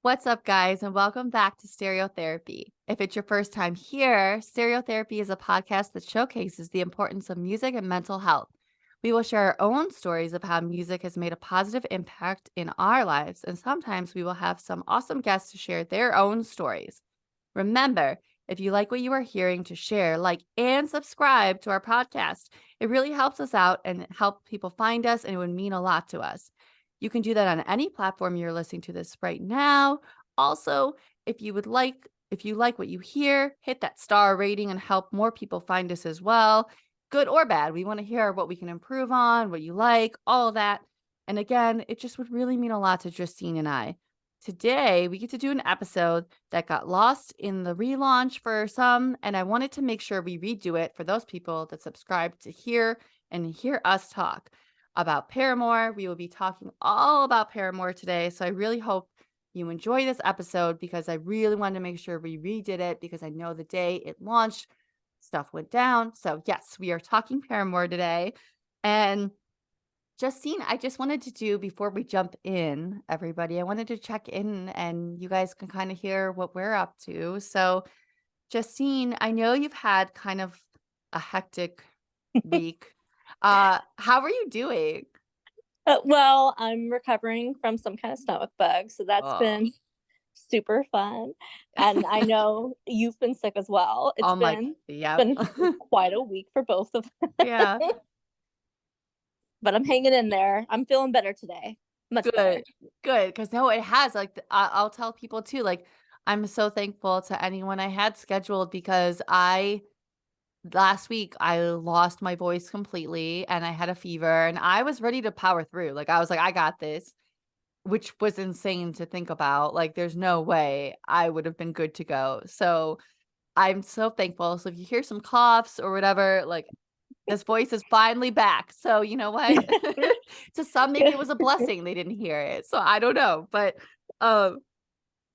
What's up, guys, and welcome back to Stereotherapy. If it's your first time here, Stereotherapy is a podcast that showcases the importance of music and mental health. We will share our own stories of how music has made a positive impact in our lives, and sometimes we will have some awesome guests to share their own stories. Remember, if you like what you are hearing, to share, like, and subscribe to our podcast. It really helps us out and help people find us, and it would mean a lot to us. You can do that on any platform you're listening to this right now. Also, if you like what you hear, hit that star rating and help more people find us as well. Good or bad. We want to hear what we can improve on, what you like, all of that. And again, it just would really mean a lot to Justine and I. Today, we get to do an episode that got lost in the relaunch for some, and I wanted to make sure we redo it for those people that subscribe to hear us talk about Paramore. We will be talking all about Paramore today. So I really hope you enjoy this episode because I really wanted to make sure we redid it because I know the day it launched, stuff went down. So yes, we are talking Paramore today. And Justine, I just wanted to do before we jump in, everybody, I wanted to check in and you guys can kind of hear what we're up to. So, Justine, I know you've had kind of a hectic week. How are you doing? Well, I'm recovering from some kind of stomach bug, so that's Oh, been super fun. And I know you've been sick as well. It's oh my, been yep. been quite a week for both of us, Yeah, but I'm hanging in there. I'm feeling better today. Much better. good, good. Because no, it has. Like, I'll tell people too. Like, I'm so thankful to anyone I had scheduled because last week I lost my voice completely and I had a fever and I was ready to power through. Like, I was like, I got this, which was insane to think about. Like, there's no way I would have been good to go. So I'm so thankful. So if you hear some coughs or whatever, like, this voice is finally back. So you know what? To some, maybe it was a blessing they didn't hear it. So I don't know. Um,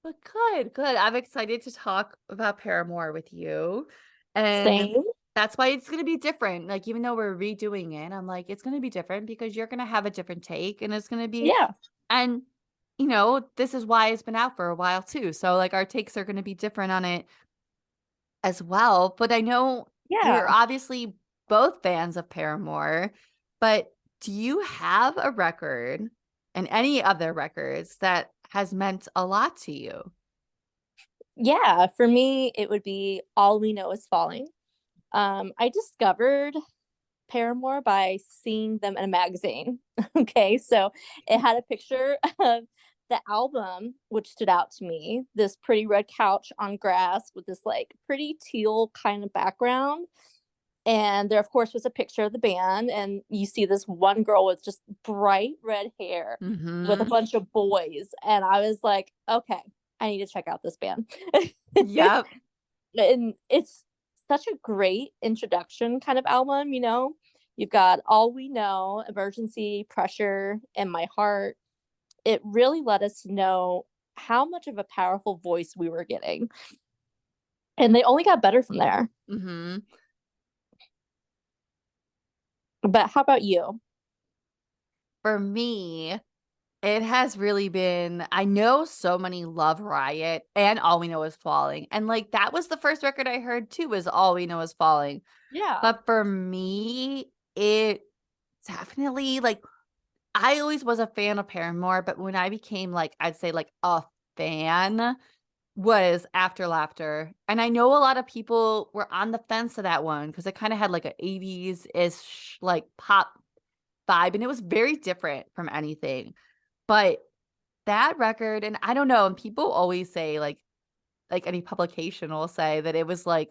but good, good. I'm excited to talk about Paramore with you. And Same. that's why it's gonna be different. Like, even though we're redoing it, I'm like, it's gonna be different because you're gonna have a different take and it's gonna be Yeah. and this is why it's been out for a while too. So like our takes are gonna be different on it as well. But I know you're Yeah. obviously both fans of Paramore, but do you have a record and any other records that has meant a lot to you? Yeah. For me, it would be All We Know Is Falling. I discovered Paramore by seeing them in a magazine. Okay, so it had a picture of the album, which stood out to me. This pretty red couch on grass with this like pretty teal kind of background. And there, of course, was a picture of the band, and you see this one girl with just bright red hair with a Mhm. bunch of boys. And I was like, okay, I need to check out this band. Yep. And it's such a great introduction kind of album, you know. You've got All We Know, Emergency, Pressure, and My Heart. It really let us know how much of a powerful voice we were getting. And they only got better from there. Mhm. But how about you? For me, it has really been I know so many love Riot and All We Know Is Falling, and, like, that was the first record I heard too was All We Know Is Falling. Yeah. But for me, it definitely, like, I always was a fan of Paramore, but when I became, like, I'd say, like, a fan was After Laughter, and I know a lot of people were on the fence of that one because it kinda had, like, a '80s-ish, like, pop vibe, and it was very different from anything. But that record and I don't know, and people always say, like any publication will say that it was like,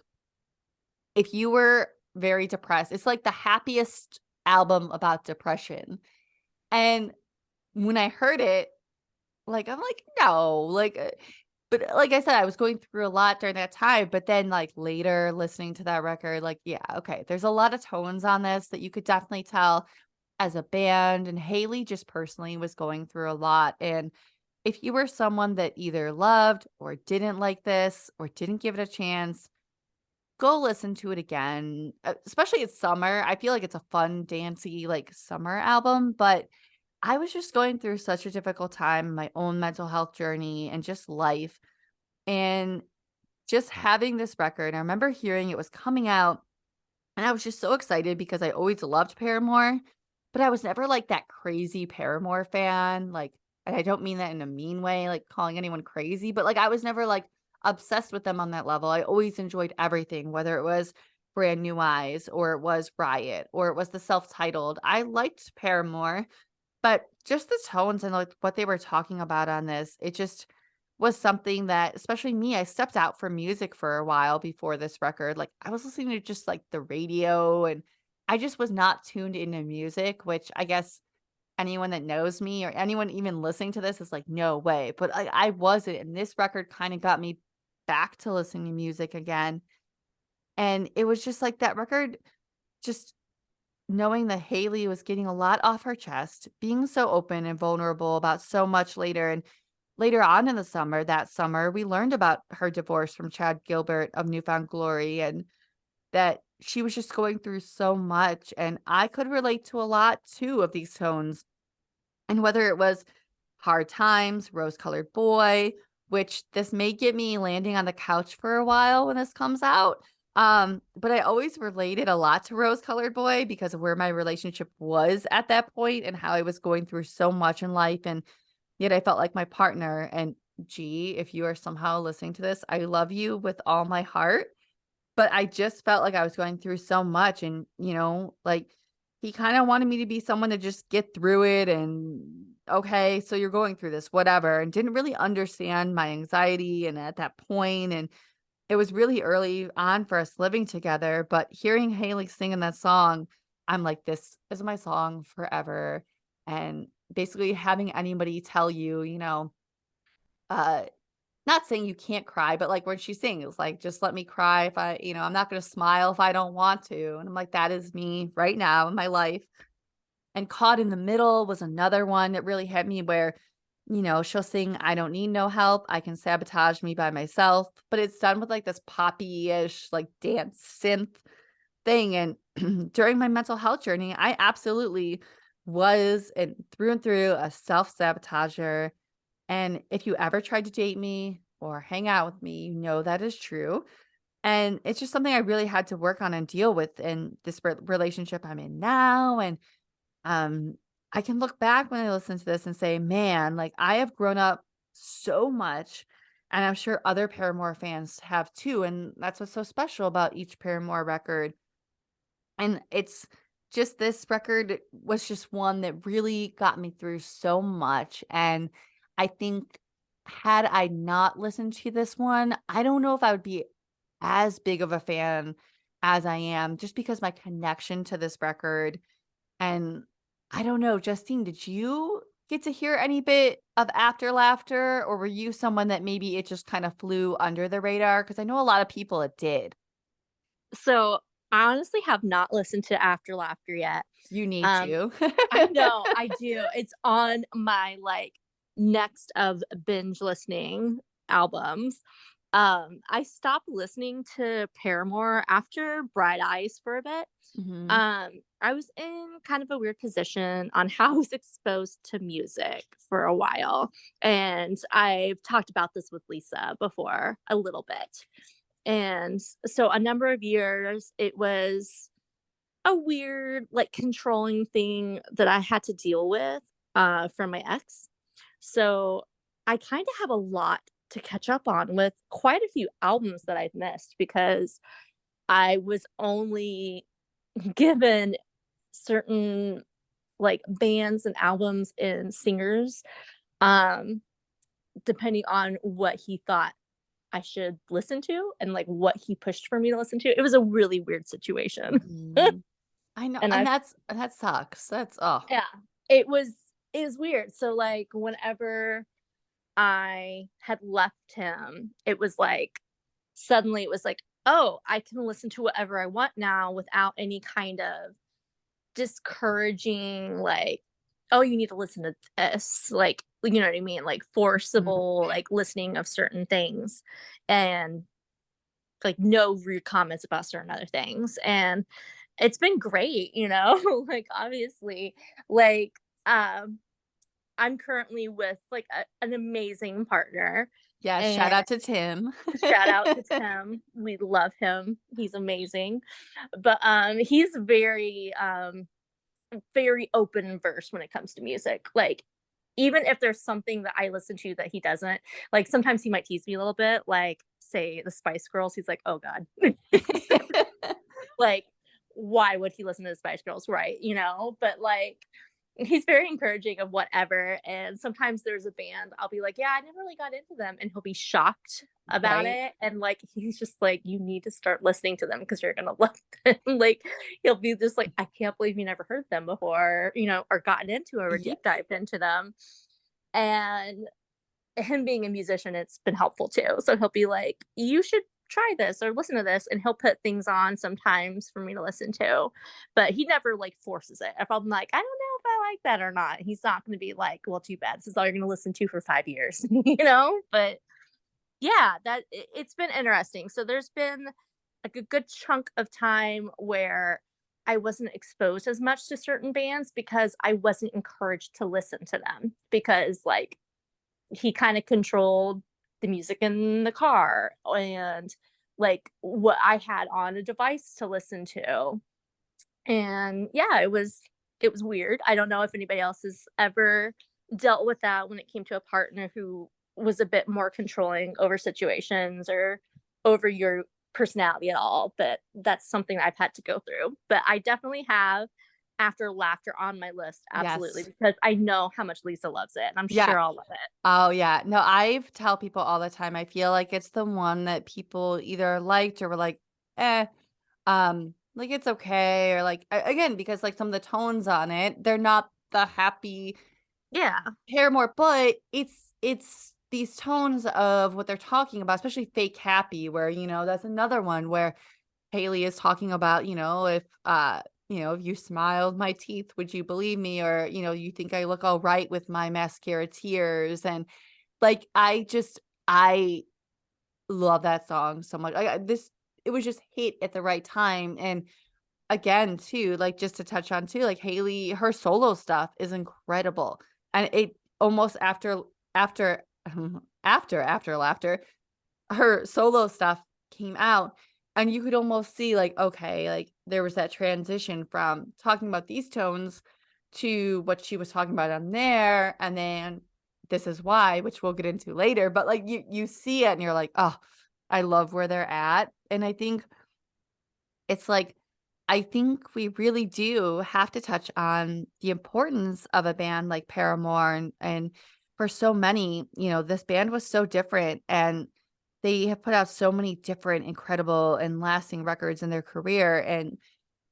if you were very depressed, it's like the happiest album about depression. And when I heard it, like, I'm like, "No," but like I said, I was going through a lot during that time, but then, like, later listening to that record, like, yeah, okay, there's a lot of tones on this that you could definitely tell as a band, and Haley just personally was going through a lot, and if you were someone that either loved or didn't like this or didn't give it a chance, go listen to it again, especially it's summer. I feel like it's a fun, dancey, like, summer album, but I was just going through such a difficult time, my own mental health journey and just life. And just having this record, I remember hearing it was coming out and I was just so excited because I always loved Paramore, but I was never like that crazy Paramore fan. Like, and I don't mean that in a mean way, like calling anyone crazy, but like I was never like obsessed with them on that level. I always enjoyed everything, whether it was Brand New Eyes or it was Riot or it was the self titled. I liked Paramore, but just the tones and, like, what they were talking about on this, it just was something that especially me, I stepped out from music for a while before this record, like, I was listening to just, like, the radio, and I just was not tuned into music, which I guess anyone that knows me or anyone even listening to this is like, "No way," but I wasn't, and this record kinda got me back to listening to music again, and it was just like that record just knowing that Haley was getting a lot off her chest, being so open and vulnerable about so much later, and later on in the summer, that summer, we learned about her divorce from Chad Gilbert of Newfound Glory and that she was just going through so much, and I could relate to a lot too of these tones. And whether it was Hard Times, Rose Colored Boy, which this may get me landing on the couch for a while when this comes out. But I always related a lot to Rose Colored Boy because of where my relationship was at that point and how I was going through so much in life. And yet I felt like my partner. And gee, if you are somehow listening to this, I love you with all my heart. But I just felt like I was going through so much and, like, he kinda wanted me to be someone to just get through it and, "Okay, so you're going through this, whatever," and didn't really understand my anxiety and at that point, and it was really early on for us living together, but hearing Haley singing that song, I'm like, "This is my song forever," and basically having anybody tell you, uh not saying you can't cry, but, like, when she sings, like, "Just let me cry if I'm not gonna smile if I don't want to," and I'm like, "That is me right now in my life." And "Caught in the Middle" was another one that really hit me where, she'll sing, "I don't need no help, I can sabotage me by myself," but it's done with, like, this poppy-ish, like, dance synth thing, and during my mental health journey, I absolutely was and through a self-sabotager, and if you ever tried to date me or hang out with me, you know that is true. And it's just something I really had to work on and deal with in this relationship I'm in now. And um, I can look back when I listen to this and say, man, like I have grown up so much. And I'm sure other Paramore fans have too. And that's what's so special about each Paramore record. And it's just this record was just one that really got me through so much, and I think had I not listened to this one, I don't know if I would be as big of a fan as I am just because my connection to this record and I don't know, Justine, did you get to hear any bit of After Laughter, or were you someone that maybe it just kind of flew under the radar? Because I know a lot of people it did. So, I honestly have not listened to After Laughter yet. You need Um, to. I know, I do. It's on my, like, next of binge listening albums. I stopped listening to Paramore after Bright Eyes for a bit. Mhm. I was in kind of a weird position on how I was exposed to music for a while, and I've talked about this with Lisa before a little bit. And so a number of years, it was a weird, like, controlling thing that I had to deal with, from my ex. So I kinda have a lot to catch up on with quite a few albums that I've missed because I was only given certain, like, bands and albums and singers, um, depending on what he thought I should listen to and, like, what he pushed for me to listen to. It was a really weird situation. Mhm. I know, And and I that sucks. That's oh. Yeah, it was it was weird. So, like, whenever I had left him, it was like suddenly it was like, "Oh, I can listen to whatever I want now without any kind of discouraging, like, oh, you need to listen to this," like, you know what I mean? Like, Mhm. forcible, like, listening of certain things, and, like, no rude comments about certain other things, and it's been great, like, obviously, like, I'm currently with like an amazing partner, Yeah, shout and out to Tim. shout out to Tim. We love him. He's amazing. But he's very open verse when it comes to music. Like, even if there's something that I listen to that he doesn't, like sometimes he might tease me a little bit, like say the Spice Girls, he's like, "Oh God." Like, why would he listen to the Spice Girls, right? But like he's very encouraging of whatever. And sometimes there's a band, I'll be like, yeah, I never really got into them. And he'll be shocked about Right? it. And like, he's just like, you need to start listening to them because you're going to love them. Like, he'll be just like, I can't believe you never heard them before, or gotten into or Yeah. deep dived into them. And him being a musician, it's been helpful too. So he'll be like, you should try this or listen to this. And he'll put things on sometimes for me to listen to. But he never like forces it. If I'm like, I don't know if I like that or not, he's not going to be like, well, too bad. This is all you're going to listen to for 5 years, But yeah, it's been interesting. So there's been like a good chunk of time where I wasn't exposed as much to certain bands because I wasn't encouraged to listen to them because like he kind of controlled the music in the car and like what I had on a device to listen to. And yeah, it was weird. I don't know if anybody else has ever dealt with that when it came to a partner who was a bit more controlling over situations or over your personality at all, but that's something I've had to go through. But I definitely have After Laughter on my list, absolutely, Yes. because I know how much Lisa loves it, and I'm Yeah. sure I'll love it. Oh, yeah. No, I tell people all the time, I feel like it's the one that people either liked or were like, "Eh," like, "It's okay," or like, again, because, like, some of the tones on it, they're not the happy Yeah. Paramore, but it's these tones of what they're talking about, especially fake happy, where, that's another one where Haley is talking about, if you smiled my teeth, would you believe me? Or, you think I look all right with my mascara tears. And like, I love that song so much. It was just hit at the right time. And again, too, like just to touch on too, like Haley, her solo stuff is incredible. And it almost after, after laughter, her solo stuff came out, and you could almost see, like, okay, like, there was that transition from talking about these tones to what she was talking about on there, and then This Is Why, which we'll get into later, but, like, you see it and you're like, "Oh, I love where they're at," and I think it's like I think we really do have to touch on the importance of a band like Paramore, and for so many, this band was so different, and they have put out so many different incredible and lasting records in their career, and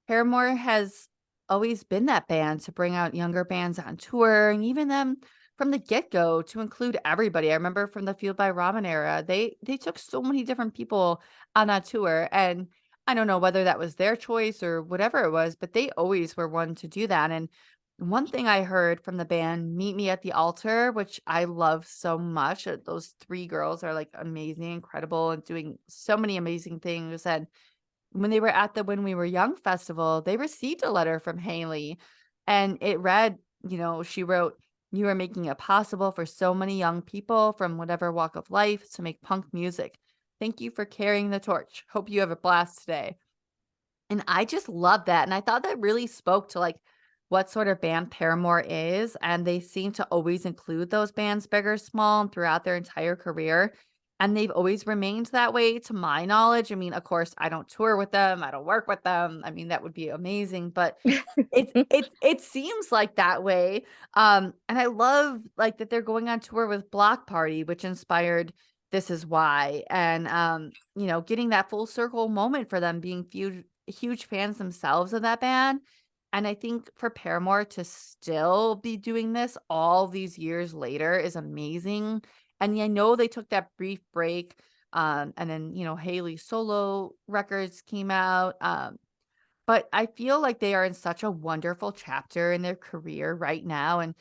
Paramore has always been that band to bring out younger bands on tour, and even them from the get-go to include everybody. I remember from the Fueled by Ramen era, they took so many different people on that tour, and I don't know whether that was their choice or whatever it was, but they always were one to do that. And one thing I heard from the band Meet Me at the Altar, which I love so much, those 3 girls are, like, amazing, incredible, and doing so many amazing things, and when they were at the When We Were Young festival, they received a letter from Haley, and it read, she wrote, "You are making it possible for so many young people from whatever walk of life to make punk music. Thank you for carrying the torch. Hope you have a blast today." And I just love that, and I thought that really spoke to, like, what sort of band Paramore is, and they seem to always include those bands, big or small, throughout their entire career, and they've always remained that way to my knowledge. I mean, of course, I don't tour with them, I don't work with them, I mean, that would be amazing, but it seems like that way, and I love, like, that they're going on tour with Block Party, which inspired This Is Why, and, getting that full circle moment for them being huge fans themselves of that band, and I think for Paramore to still be doing this all these years later is amazing, and yeah, I know they took that brief break, and then, Hayley's solo records came out, but I feel like they are in such a wonderful chapter in their career right now, and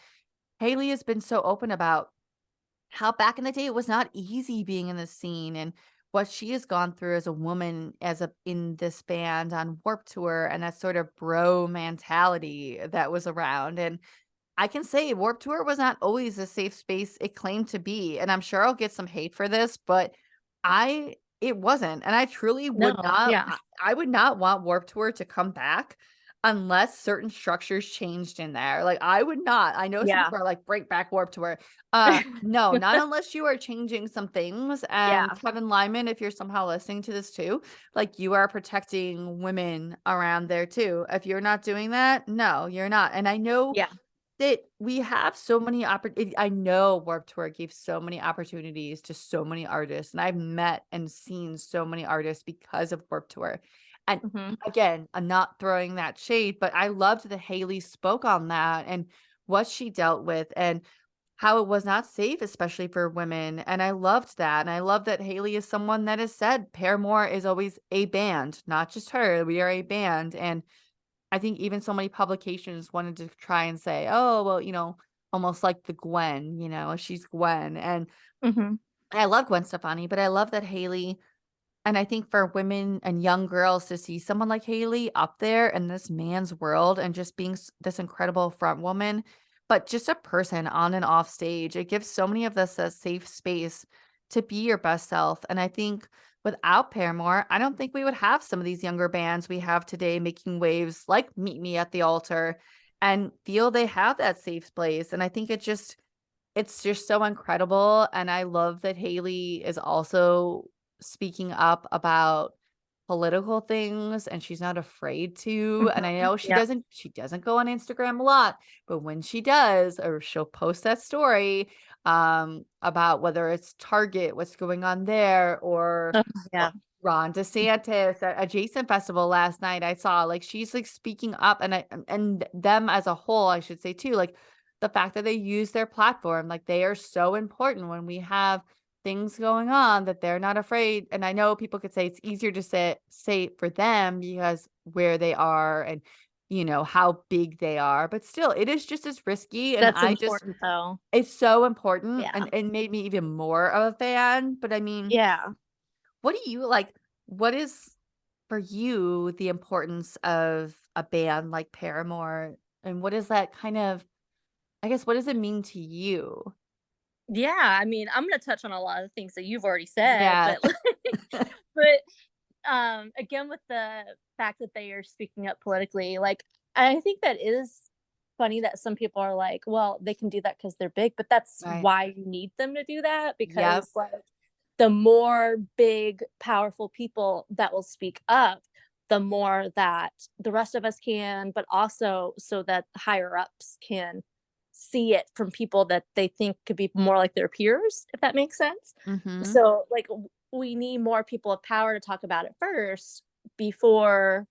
Hayley has been so open about how back in the day it was not easy being in the scene, and what she has gone through as a woman in this band on Warp Tour, and that sort of bro mentality that was around. And I can say Warped Tour was not always a safe space it claimed to be, and I'm sure I'll get some hate for this, but it wasn't, and I truly would No, not yeah. I would not want Warped Tour to come back unless certain structures changed in there. Like, I would not. I know some Yeah. people are like, "Break back Warped Tour." No, not unless you are changing some things, and Yeah. Kevin Lyman, if you're somehow listening to this too, like, you are protecting women around there too. If you're not doing that, no, you're not, and I know Yeah. that we have so many I know Warped Tour gave so many opportunities to so many artists, and I've met and seen so many artists because of Warped Tour. And Mhm. again, I'm not throwing that shade, but I loved that Haley spoke on that and what she dealt with and how it was not safe, especially for women. And I loved that. And I love that Haley is someone that has said Paramore is always a band, not just her. We are a band. And I think even so many publications wanted to try and say, "Oh, well, almost like the Gwen, she's Gwen." And Mhm. I love Gwen Stefani, but I love that Haley and I think for women and young girls to see someone like Haley up there in this man's world and just being this incredible front woman, but just a person on and off stage, it gives so many of us a safe space to be your best self. And I think without Paramore, I don't think we would have some of these younger bands we have today making waves like Meet Me at the Altar and feel they have that safe place. And I think it's just so incredible, and I love that Haley is also speaking up about political things, and she's not afraid to, and I Mhm. know Yep. she doesn't go on Instagram a lot, but when she does, or she'll post that story, about whether it's Target, what's going on there, or Oh, Ro yeah. Ron DeSantis at Jason Festival last night, I saw, like, she's, like, speaking up, and them as a whole, I should say too, like, the fact that they use their platform, like, they are so important when we have things going on that they're not afraid, and I know people could say it's easier to say for them because where they are and, how big they are, but still, it is just as risky, and That's I just important though. it's so important Yeah. and it made me even more of a fan, but I mean, Yeah. what do you like what is for you the importance of a band like Paramore, and what is that kind of I guess, what does it mean to you? Yeah, I mean, I'm gonna touch on a lot of things that you've already said, Yeah. but again, with the fact that they are speaking up politically, like, I think that is funny that some people are like, "Well, they can do that because 'cause they're big," but that's Right. why you need them to do that Yep. because, like, the more big, powerful people that will speak up, the more that the rest of us can, but also so that higher ups can see it from people that they think could be more like their peers, if that makes sense. Mhm. So, like, we need more people of power to talk about it first before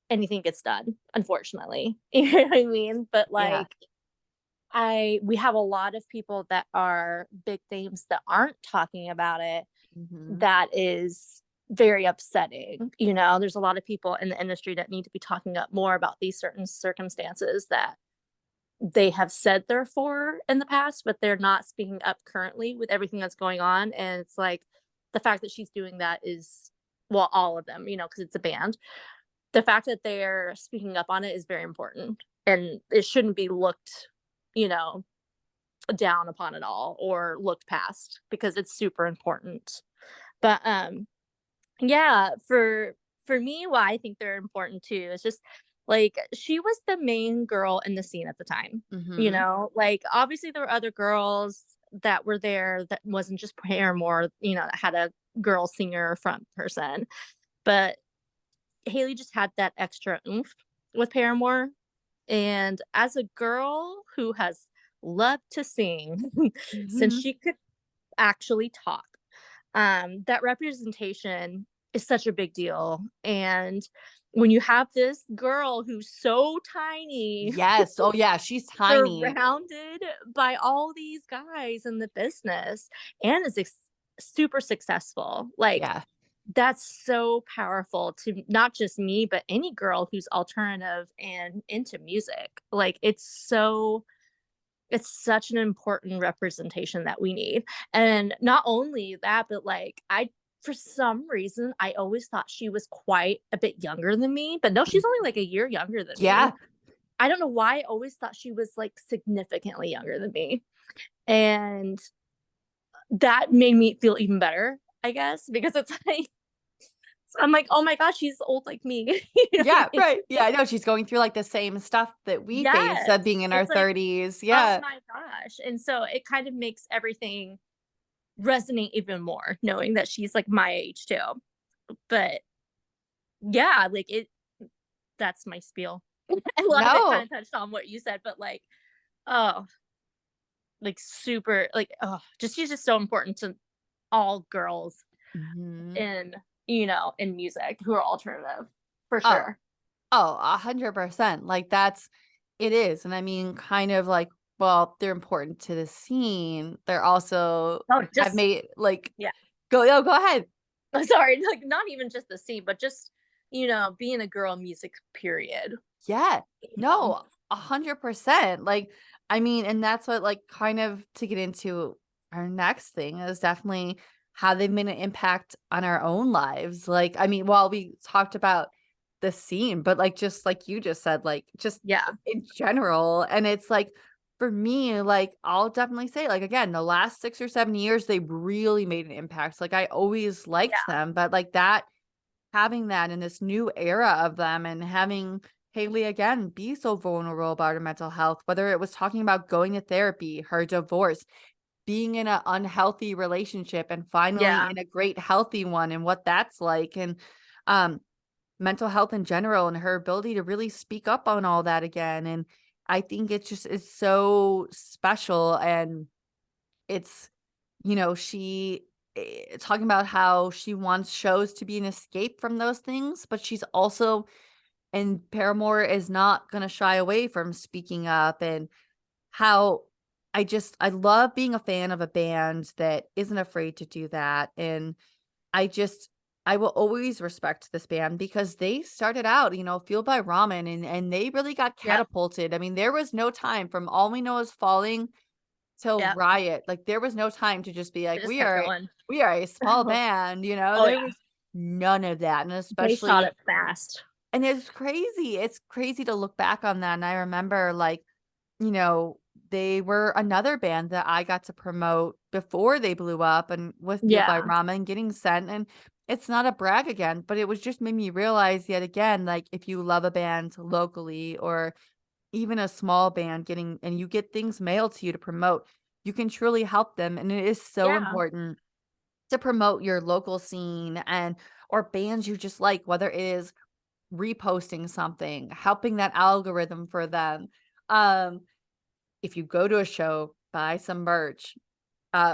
anything gets done, unfortunately. You know what I mean? But, Yeah. like, we have a lot of people that are big names that aren't talking about it. Mhm. That is very upsetting. You know, there's a lot of people in the industry that need to be talking up more about these certain circumstances that they have said they're for in the past, but they're not speaking up currently with everything that's going on. And it's like the fact that she's doing that is, well, all of them, you know, because it's a band. The fact that they're speaking up on it is very important. And it shouldn't be looked, you know, down upon at all or looked past because it's super important. But yeah, for me, why I think they're important too is just like she was the main girl in the scene at the time. You Mhm. know, like obviously there were other girls that were there that wasn't just Paramore, you know, that had a girl singer front person. But Haley just had that extra oomph with Paramore. And as a girl who has loved to sing since Mhm. she could actually talk, that representation is such a big deal. And when you have this girl who's so tiny, Yes. Oh, yeah, she's tiny. surrounded by all these guys in the business and is super successful, like Yeah. that's so powerful to not just me, but any girl who's alternative and into music. Like it's such an important representation that we need. And not only that, but like for some reason I always thought she was quite a bit younger than me, but no, she's only like a year younger than Yeah. me. I don't know why I always thought she was, like, significantly younger than me, and that made me feel even better, I guess, because it's like so I'm like, "Oh my gosh, she's old like me." You know what I Yeah, mean? right. Yeah, I know she's going through, like, the same stuff that we faced of Yes. being in our It's like, 30s. oh Yeah. my gosh, and so it kind of makes everything resonate even more knowing that she's, like, my age too. But, yeah, like, it that's my spiel. A lot of it No. kinda touched on what you said, but, like, oh, like, super like, oh, just she's just so important to all girls Mhm. in, in music who are alternative, for Oh, sure. oh, 100%. Like, that's it is, and I mean, kind of like, well, they're important to the scene. They're also Oh, have just made, like yeah. go ahead. Sorry, like, not even just the scene, but just, being a girl in music, period, Yeah. you know? No, 100%. Like, I mean, and that's what, like, kind of to get into our next thing is definitely how they've made an impact on our own lives. Like, I mean, while we talked about the scene, but like just like you just said, like just Yeah, in general. And it's like for me, like I'll definitely say, like again, the last 6 or 7 years, they really made an impact. Like I always liked yeah, them, but like that having that in this new era of them and having Haley again be so vulnerable about her mental health, whether it was talking about going to therapy, her divorce, being in an unhealthy relationship and finally yeah, in a great healthy one and what that's like and um mental health in general and her ability to really speak up on all that again. And I think it's just it's so special and it's she talking about how she wants shows to be an escape from those things, but she's also and Paramore is not gonna shy away from speaking up and how I love being a fan of a band that isn't afraid to do that, and I just I will always respect this band because they started out, fueled by ramen and they really got yep, catapulted. I mean, there was no time from All We Know Is Falling till yep, Riot, like, there was no time to just be they like, just kept going. we are a small band," Oh, there yeah, was none of that, and they shot especially it fast. and it's crazy to look back on that, and I remember, like, you know, they were another band that I got to promote before they blew up and with Fueled by Yeah, Ramen getting sent, and it's not a brag again, but it was just made me realize yet again, like, if you love a band locally or even a small band getting and you get things mailed to you to promote, you can truly help them, and it is so yeah, important to promote your local scene and or bands you just like, whether it is reposting something, helping that algorithm for them. Um, if you go to a show, buy some merch,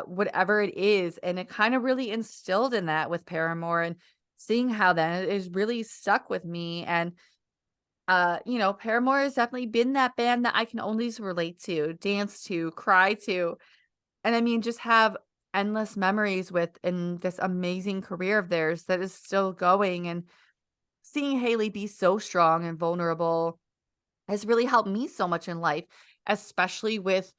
whatever it is, and it kind of really instilled in that with Paramore and seeing how that is really stuck with me and Paramore has definitely been that band that I can always relate to, dance to, cry to, and I mean, just have endless memories with in this amazing career of theirs that is still going. And seeing Haley be so strong and vulnerable has really helped me so much in life, especially with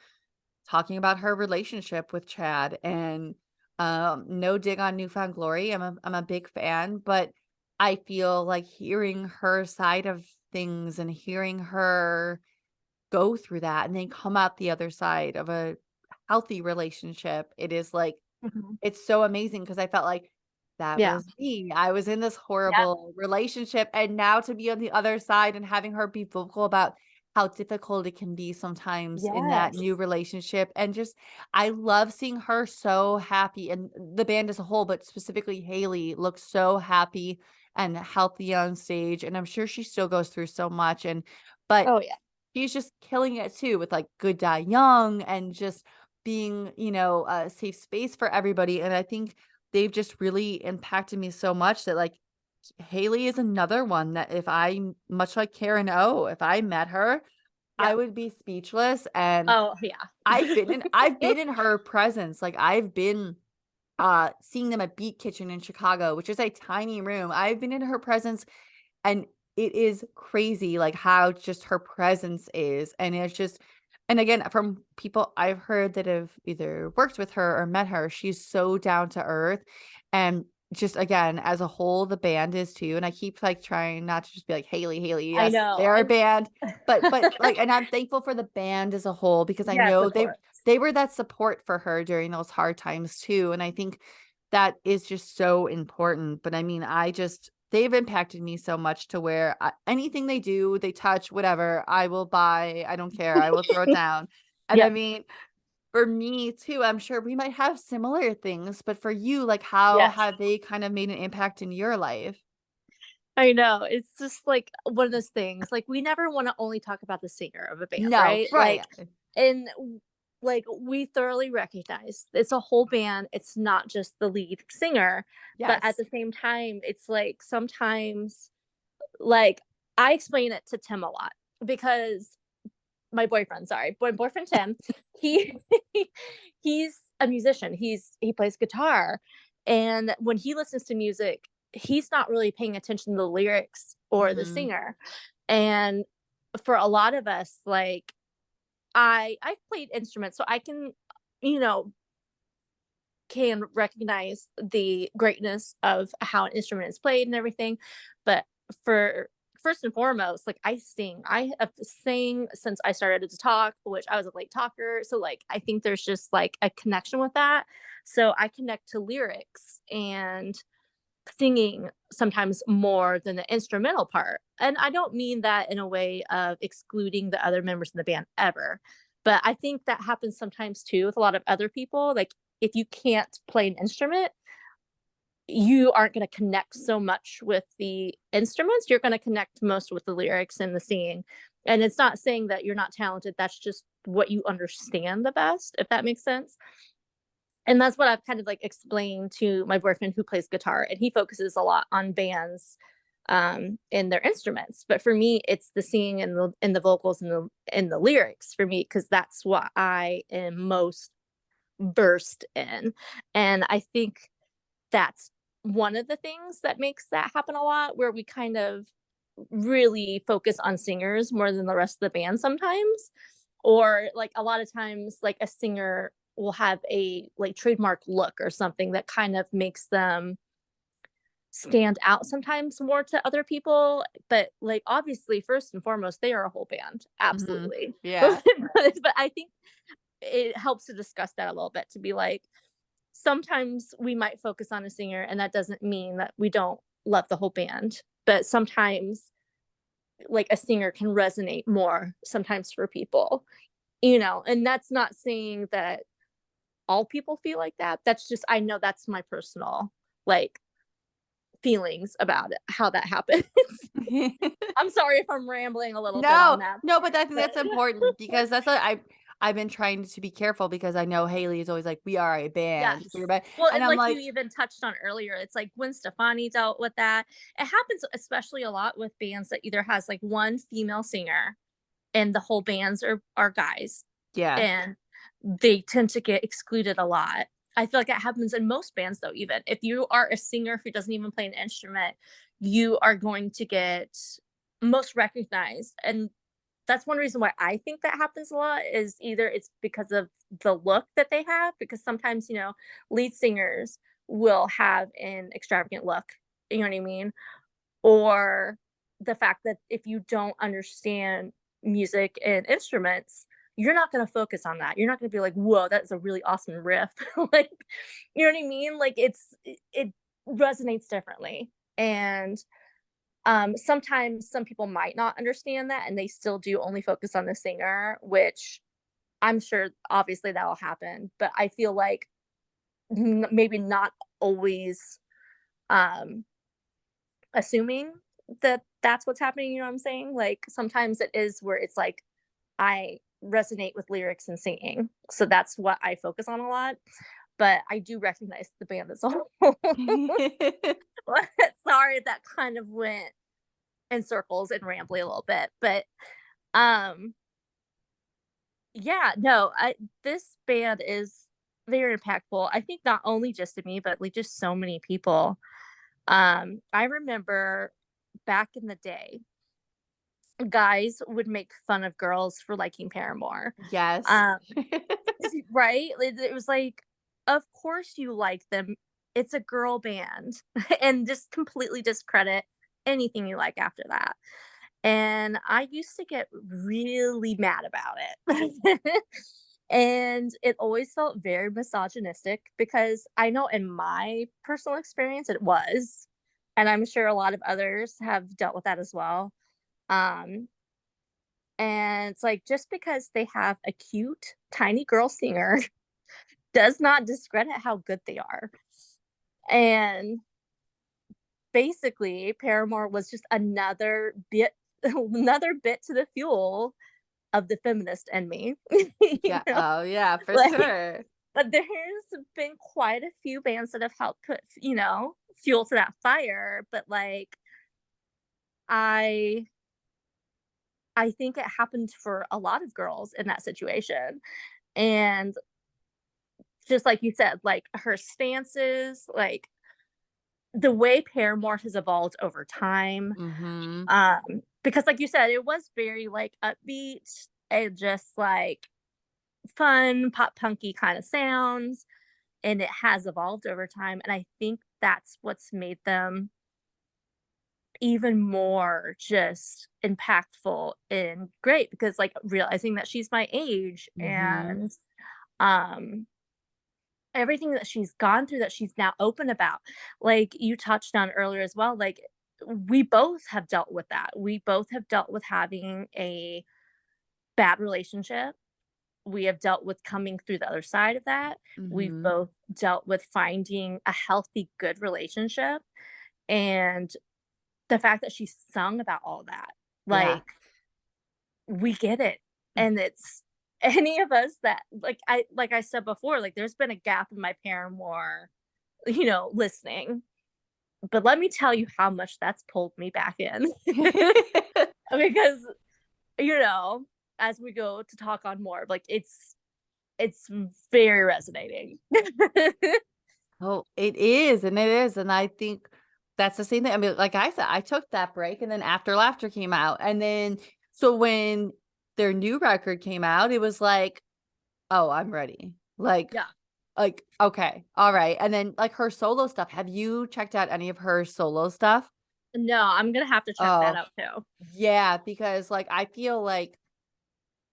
talking about her relationship with Chad. And no dig on Newfound Glory. I'm a big fan, but I feel like hearing her side of things and hearing her go through that and then come out the other side of a healthy relationship, it is like mhm, it's so amazing because I felt like that yeah, was me. I was in this yep, horrible relationship, and now to be on the other side and having her be vocal about how difficult it can be sometimes in that new yes. relationship, and just I love seeing her so happy, and the band as a whole, but specifically Haley looks so happy and healthy on stage, and I'm sure she still goes through so much, and but Oh, yeah, she's just killing it too with, like, Good Die Young and just being, a safe space for everybody, and I think they've just really impacted me so much that, like, Haley is another one that if I much like Karen O, if I met her, I yep. would be speechless, and Oh, yeah. I've been in her presence, like, I've been, seeing them at Beat Kitchen in Chicago, which is a tiny room. I've been in her presence and it is crazy, like, how just her presence is, and it's just and again, from people I've heard that have either worked with her or met her, she's so down to earth, and just again, as a whole, the band is too, and I keep, like, trying not to just be like, Haley, I yes, know. they're a band, but, like and I'm thankful for the band as a whole because I Yes, know of course. they were that support for her during those hard times too, and I think that is just so important, but I mean, they've impacted me so much to where anything they do, they touch, whatever, I will buy, I don't care, I will throw it down, and I Yep. mean, for me too, I'm sure we might have similar things, but for you, like, how Yes. have they kind of made an impact in your life? I know. It's just like one of those things. Like we never want to only talk about the singer of a band, No, right? right. And like we thoroughly recognize it's a whole band. It's not just the lead singer, but at Yes. the same time, it's like sometimes like I explain it to Tim a lot because my boyfriend, sorry, boyfriend Tim, he he's a musician. He plays guitar, and when he listens to music, he's not really paying attention to the lyrics or the Mhm. singer. And for a lot of us, like I've played instruments, so I can, you know, can recognize the greatness of how an instrument is played and everything. But for first and foremost, like I sing. I have sang since I started to talk, which I was a late talker. So like I think there's just like a connection with that. So I connect to lyrics and singing sometimes more than the instrumental part. And I don't mean that in a way of excluding the other members in the band ever. But I think that happens sometimes too with a lot of other people. Like if you can't play an instrument, you aren't going to connect so much with the instruments. You're going to connect most with the lyrics and the singing. And it's not saying that you're not talented. That's just what you understand the best, if that makes sense. And that's what I've kind of like explained to my boyfriend who plays guitar, and he focuses a lot on bands in their instruments. But for me, it's the singing and the vocals and the lyrics for me because that's what I am most versed in. And I think that's one of the things that makes that happen a lot, where we kind of really focus on singers more than the rest of the band sometimes. Or like a lot of times, like a singer will have a like trademark look or something that kind of makes them stand out sometimes more to other people. But like obviously, first and foremost, they are a whole band. Mhm. Absolutely. Yeah. But I think it helps to discuss that a little bit to be like, sometimes we might focus on a singer and that doesn't mean that we don't love the whole band, but sometimes like a singer can resonate more sometimes for people, and that's not saying that all people feel like that. That's just, I know that's my personal like feelings about it, how that happens. I'm sorry if I'm rambling a little bit No, on that, no, but I think but that's important because that's what I've been trying to be careful because I know Haley is always like, "We are a band. We're a yes. band," Well, and and I'm like you like, even touched on earlier, it's like Gwen Stefani dealt with that. It happens especially a lot with bands that either has like one female singer and the whole bands are guys, yeah. and they tend to get excluded a lot. I feel like that happens in most bands though, even. If you are a singer who doesn't even play an instrument, you are going to get most recognized. And that's one reason why I think that happens a lot is either it's because of the look that they have, because sometimes, lead singers will have an extravagant look, you know what I mean? Or the fact that if you don't understand music and instruments, you're not going to focus on that. You're not going to be like, whoa, that's a really awesome riff. Like, you know what I mean? Like it resonates differently. And sometimes some people might not understand that and they still do only focus on the singer, which I'm sure obviously that'll happen. But I feel like maybe not always um assuming that that's what's happening, you know what I'm saying? Like sometimes it is where it's like I resonate with lyrics and singing. So that's what I focus on a lot. But I do recognize the band as a whole. Sorry that kind of went in circles and rambly a little bit. But um yeah, no, this band is very impactful. I think not only just to me, but like just so many people. I remember back in the day, guys would make fun of girls for liking Paramore. Yes. Um, right? It was like, of course you like them. it's a girl band and just completely discredit anything you like after that. And I used to get really mad about it. And it always felt very misogynistic because I know in my personal experience it was, and I'm sure a lot of others have dealt with that as well. Um, and it's like just because they have a cute, tiny girl singer does not discredit how good they are. And basically, Paramore was just another bit another bit to the fuel of the feminist in me. You Yeah. know? Oh, yeah, for Like, sure. but there's been quite a few bands that have helped put, fuel to that fire, but, like, I I think it happened for a lot of girls in that situation, and just like you said, like, her stances, like, the way Paramore has evolved over time, Mhm. because like you said, it was very, like, upbeat and just, like, fun, pop punky kinda sounds, and it has evolved over time, and I think that's what's made them even more just impactful and great because, like, realizing that she's my age Mhm. and, um, everything that she's gone through that she's now open about. Like you touched on earlier as well, like, we both have dealt with that. We both have dealt with having a bad relationship. We have dealt with coming through the other side of that. We've Mhm. both dealt with finding a healthy, good relationship, and the fact that she sung about all that, Yeah. like, we get it, and it's any of us that like I said before, like, there's been a gap in my Paramore, listening, but let me tell you how much that's pulled me back in. Because, you know, as we go to talk on more, like, it's very resonating. Oh, it is, and it is, and I think that's the same thing. I mean, like I said, I took that break, and then After Laughter came out, and then so when their new record came out, it was like, "Oh, I'm ready." Yeah. Okay, alright, and then, like, her solo stuff, have you checked out any of her solo stuff? No, I'm gonna have to check that Oh, out too. yeah, because, like, I feel like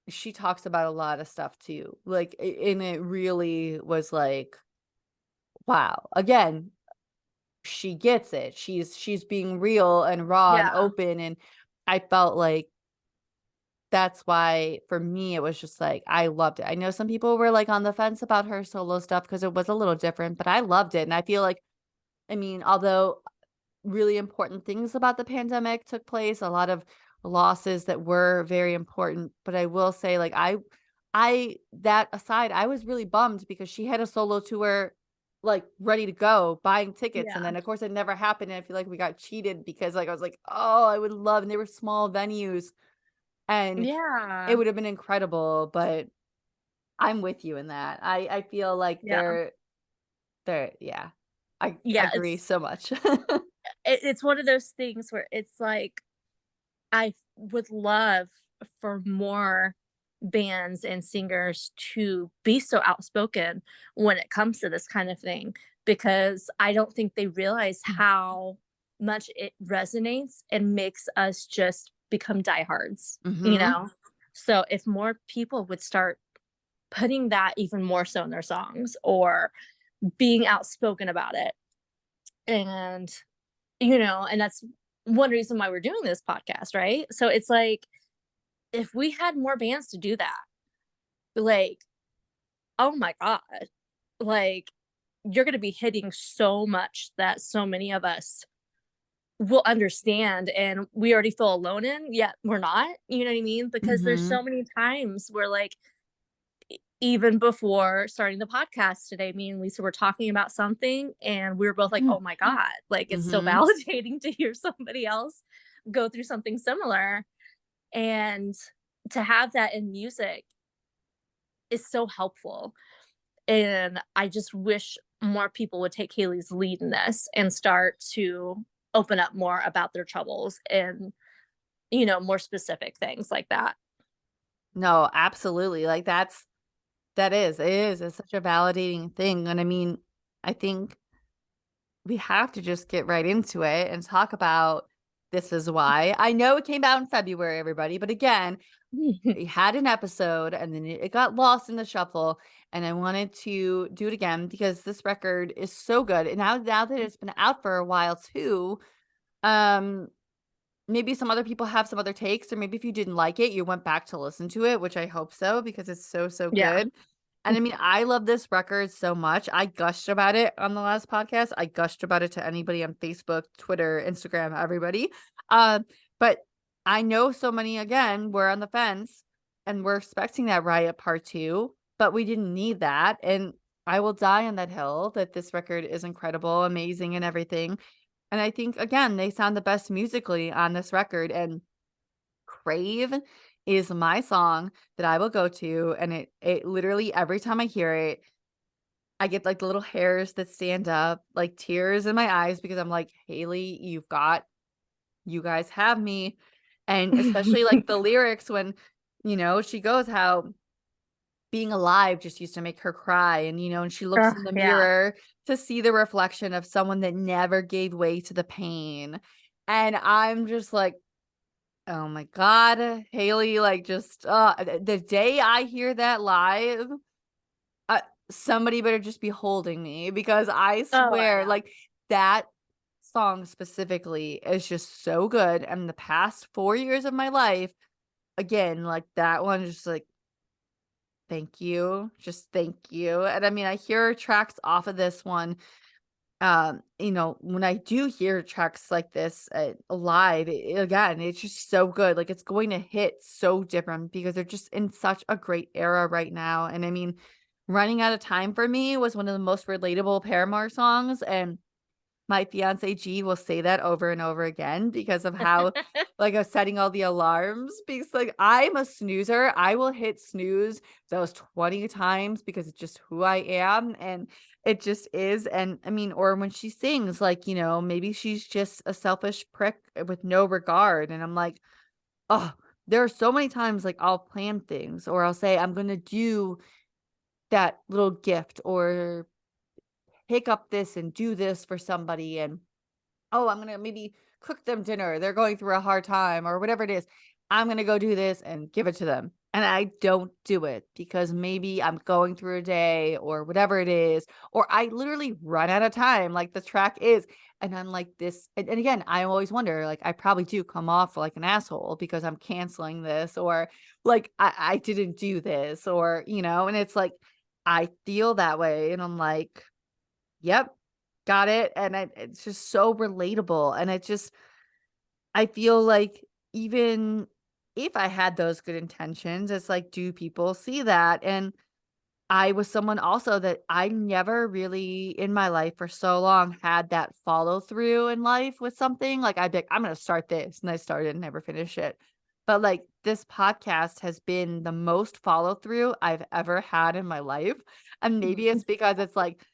she talks about a lot of stuff too, like, and it really was like, wow. Again, she gets it. She's being real and raw and Yeah, open, and I felt like that's why for me it was just like I loved it. I know some people were like on the fence about her solo stuff because it was a little different, but I loved it. And I feel like, I mean, although really important things about the pandemic took place, a lot of losses that were very important, but I will say like I that aside, I was really bummed because she had a solo tour like ready to go, buying tickets, and yeah, then of course it never happened, and I feel like we got cheated because like I was like, "Oh, I would love," and they were small venues and it yeah, would have been incredible, but I'm with you in that. I feel like yeah, they're yeah. I yeah. agree so much. It's one of those things where it's like I would love for more bands and singers to be so outspoken when it comes to this kind of thing because I don't think they realize how much it resonates and makes us just become diehards, you Mhm. know? So if more people would start putting that even more so in their songs or being outspoken about it and and that's one reason why we're doing this podcast, right? So it's like if we had more bands to do that, like, oh my god, like you're going to be hitting so much that so many of us will understand and we already feel alone in, yet we're not, you know what I mean? Because there's Mhm. so many times where like even before starting the podcast today, me and Lisa were talking about something and we were both like, oh my God, like it's so Mhm. validating to hear somebody else go through something similar. And to have that in music is so helpful. And I just wish more people would take Haley's lead in this and start to open up more about their troubles and, more specific things like that. No, absolutely, like, that is, it is, it's such a validating thing, and I mean, I think we have to just get right into it and talk about This Is Why. I know it came out in February, everybody, but again, we had an episode and then it got lost in the shuffle. And I wanted to do it again because this record is so good. And now that it's been out for a while too, um, maybe some other people have some other takes, or maybe if you didn't like it, you went back to listen to it, which I hope so because it's so, so Yeah. good. And I mean, I love this record so much. I gushed about it on the last podcast. I gushed about it to anybody on Facebook, Twitter, Instagram, everybody. But I know so many, again, were on the fence and we're expecting that Riot Part 2, but we didn't need that. And I will die on that hill that this record is incredible, amazing, and everything. And I think, again, they sound the best musically on this record, and Crave is my song that I will go to, and it literally every time I hear it, I get, like, little hairs that stand up, like, tears in my eyes because I'm like, "Haley, you guys have me." And especially, like, the lyrics when, she goes how being alive just used to make her cry, and she looks in the Yeah. mirror to see the reflection of someone that never gave way to the pain, and I'm just like, "Oh my god, Haley," like, just, the day I hear that live, uh, somebody better just be holding me because I Oh, I swear, know. like, that song specifically is just so good, and the past 4 years of my life, again, like, that one is just like, thank you. Just thank you. And I mean, I hear tracks off of this one. When I do hear tracks like this live, again, it's just so good. Like it's going to hit so different because they're just in such a great era right now. And I mean, Running Out of Time for me was one of the most relatable Paramore songs. And my fiancé G will say that over and over again because of how, like, of setting all the alarms because, like, I'm a snoozer. I will hit snooze those 20 times because it's just who I am, and it just is, and, I mean, or when she sings, like, maybe she's just a selfish prick with no regard, and I'm like, oh, there are so many times, like, I'll plan things or I'll say, "I'm gonna do that little gift," or pick up this and do this for somebody, and oh, I'm gonna maybe cook them dinner. They're going through a hard time or whatever it is. I'm gonna go do this and give it to them. And I don't do it because maybe I'm going through a day or whatever it is, or I literally run out of time, like the track is. And I'm like this. And again, I always wonder, like, I probably do come off like an asshole because I'm canceling this, or like I didn't do this, or, and it's like I feel that way. And I'm like, yep, got it, and it's just so relatable, and I feel like even if I had those good intentions, it's like, do people see that? And I was someone also that I never really in my life for so long had that follow through in life with something, like, I'd be like, "I'm gonna start this," and I started and never finish it. But, like, this podcast has been the most follow through I've ever had in my life, and maybe it's because it's like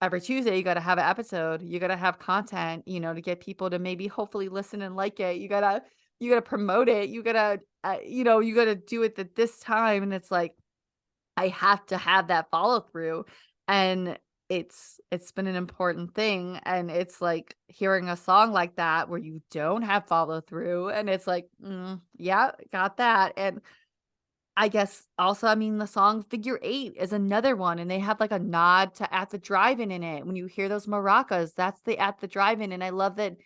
every Tuesday, you gotta have an episode, you gotta have content, to get people to maybe hopefully listen and like it. You gotta promote it. You gotta do it at this time, and it's like, I have to have that follow through, and it's been an important thing, and it's like hearing a song like that where you don't have follow through, and it's like, yeah, got that, and I guess also, I mean, the song Figure Eight is another one, and they have like a nod to At the Drive-In in it. When you hear those maracas, that's the At the Drive-In. And I love that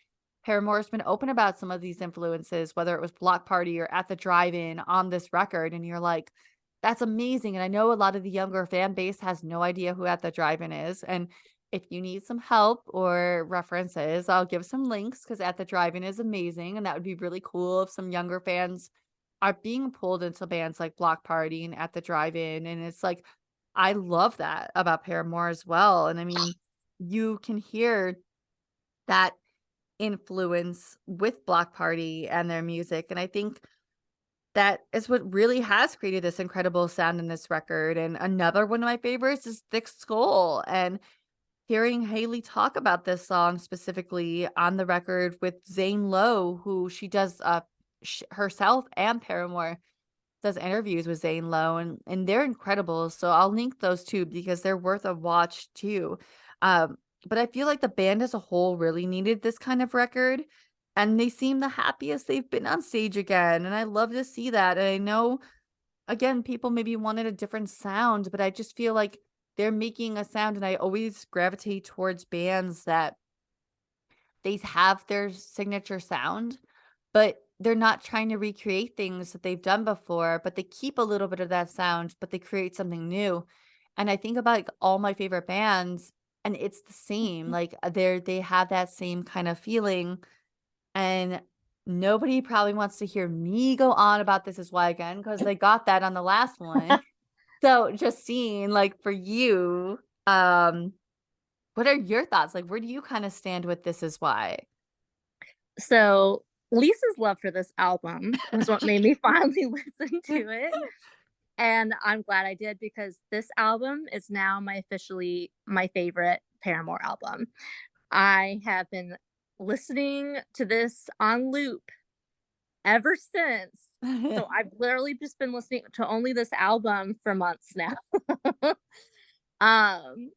Paramore's been open about some of these influences, whether it was Block Party or At the Drive-In on this record. And you're like, that's amazing. And I know a lot of the younger fan base has no idea who At the Drive-In is. And if you need some help or references, I'll give some links because At the Drive-In is amazing. And that would be really cool if some younger fans are being pulled into bands like Block Party and At the Drive-In, and it's like, I love that about Paramore as well, and I mean, you can hear that influence with Block Party and their music, and I think that is what really has created this incredible sound in this record, and another one of my favorites is Thick Skull, and hearing Haley talk about this song specifically on the record with Zane Lowe, who she does, herself and Paramore does interviews with Zane Lowe, and they're incredible, so I'll link those 2 because they're worth a watch too. Um, but I feel like the band as a whole really needed this kind of record, and they seem the happiest they've been on stage again, and I love to see that, and I know, again, people maybe wanted a different sound, but I just feel like they're making a sound, and I always gravitate towards bands that they have their signature sound, but they're not trying to recreate things that they've done before, but they keep a little bit of that sound, but they create something new. And I think about, like, all my favorite bands, and it's the same, like, they have that same kind of feeling, and nobody probably wants to hear me go on about This Is Why again because they got that on the last one. So, Justine, like, for you, what are your thoughts? Like, where do you kinda stand with This Is Why? So Lisa's love for this album was what made me finally listen to it. And I'm glad I did because this album is now officially my favorite Paramore album. I have been listening to this on loop ever since. So I've literally just been listening to only this album for months now. um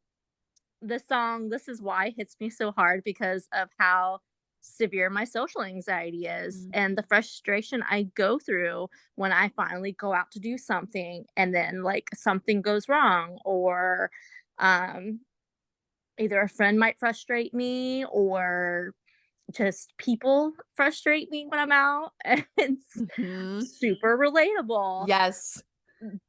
the song This Is Why hits me so hard because of how severe my social anxiety is Mm. and the frustration I go through when I finally go out to do something and then like something goes wrong or um either a friend might frustrate me or just people frustrate me when I'm out and it's Mhm. super relatable. Yes.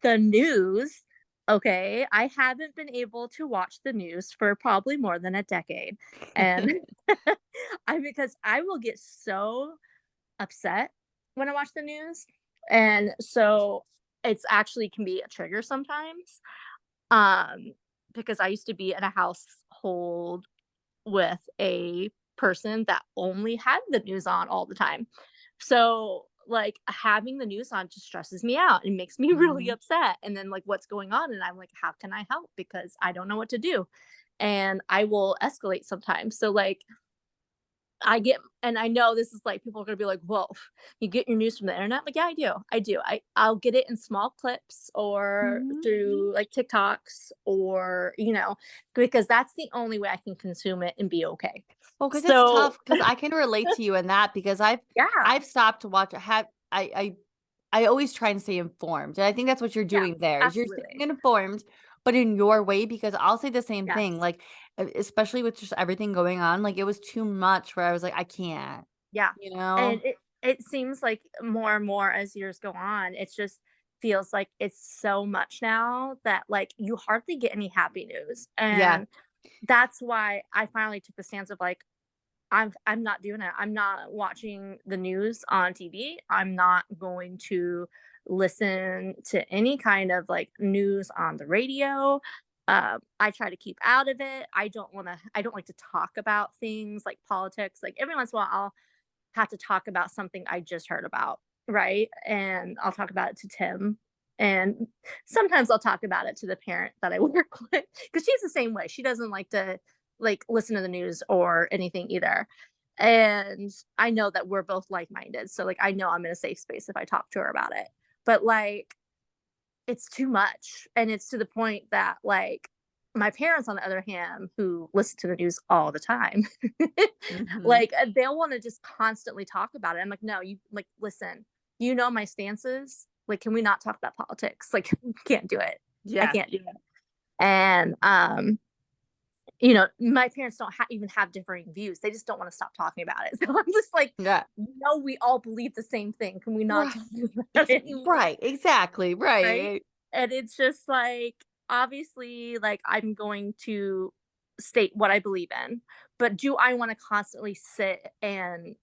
The news, okay, I haven't been able to watch the news for probably more than a decade, and I because I will get so upset when I watch the news, and so it's actually can be a trigger sometimes, um, because I used to be in a household with a person that only had the news on all the time. So, like, having the news on just stresses me out and makes me really Mhm. upset. And then, like, what's going on? And I'm like, how can I help? Because I don't know what to do. And I will escalate sometimes. So, like, I get, and I know this is like people are gonna be like, "Whoa, you get your news from the internet?" Like, yeah, I do. I do. I'll get it in small clips or Mhm. through like TikToks or because that's the only way I can consume it and be okay. Well, because it's So tough. Because I can relate to you in that because yeah, I've stopped to watch have I always try and stay informed, and I think that's what you're yeah, doing there, is you're absolutely. staying informed, but in your way, because I'll say the same thing, Yes. like, especially with just everything going on, like, it was too much where I was like, "I can't," Yeah. you And know? it seems like more and more as years go on, it just feels like it's so much now that like you hardly get any happy news. Yeah. And that's why I finally took the stance of like I'm not doing it. I'm not watching the news on TV. I'm not going to listen to any kind of like news on the radio. I try to keep out of it. I don't like to talk about things like politics. Like every once in a while I'll have to talk about something I just heard about, right? And I'll talk about it to Tim. And sometimes I'll talk about it to the parent that I work with because she's the same way. She doesn't like to like listen to the news or anything either. And I know that we're both like-minded. So like I know I'm in a safe space if I talk to her about it. But like it's too much, and it's to the point that, like, my parents, on the other hand, who listen to the news all the time, Mhm. like, they'll wanna just constantly talk about it. I'm like, "No, you like, listen, you know my stances, like, can we not talk about politics? Like, can't do it. I Yeah. can't do it." And, my parents don't even have differing views. They just don't wanna stop talking about it. So I'm just like, Yeah. "No, we all believe the same thing. Can we not Right. talk about it anymore?" Right, exactly, Right? right. And it's just like, obviously, like, I'm going to state what I believe in, but do I wanna constantly sit and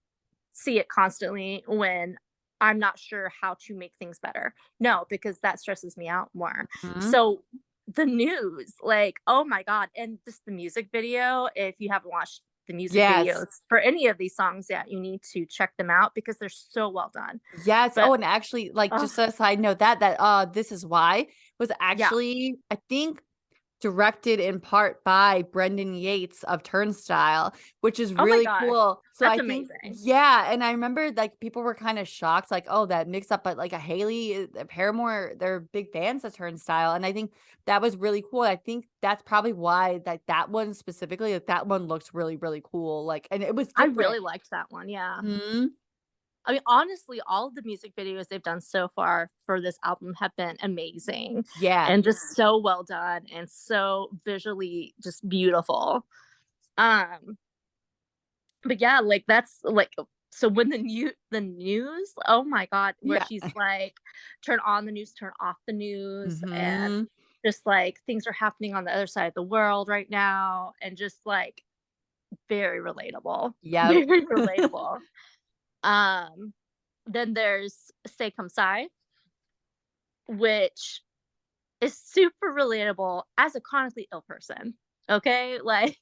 see it constantly when I'm not sure how to make things better? No, because that stresses me out more. Mhm. So, the news, like, oh my god, and just the music video, if you haven't watched the music Yes. videos for any of these songs yet, you need to check them out because they're so well done. Yes. But Oh, and actually, like, oh, just a side note, that This Is Why was yeah. actually, I think, directed in part by Brendan Yates of Turnstile, which is Oh my really gosh, cool. So that's I think, amazing. yeah, and I remember like people were kind of shocked, like, oh, that mix up, but like a Haley, Paramore, they're big fans of Turnstile, and I think that was really cool. I think that's probably why that one specifically, like that one looks really, really cool. Like, and it was I different. really liked that one, yeah. Hmm. I mean, honestly, all of the music videos they've done so far for this album have been amazing Yeah, and just so well done and so visually just beautiful. Um, but yeah, like that's like so when the news, oh my god, where yeah. she's like, turn on the news, turn off the news, and Hmm. just like things are happening on the other side of the world right now, and just like very relatable. Yep. Very relatable. Um, then there's Stay Come Si, which is super relatable as a chronically ill person. Okay. Like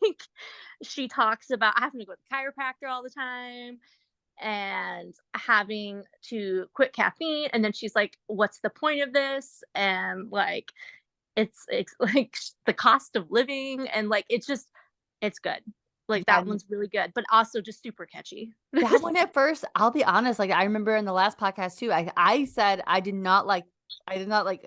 she talks about having to go to the chiropractor all the time and having to quit caffeine. And then she's like, what's the point of this? And like, it's like the cost of living. And like, it's good. Like Yeah, that one's really good, but also just super catchy. that one at first, I'll be honest, like, I remember in the last podcast too, I said I did not like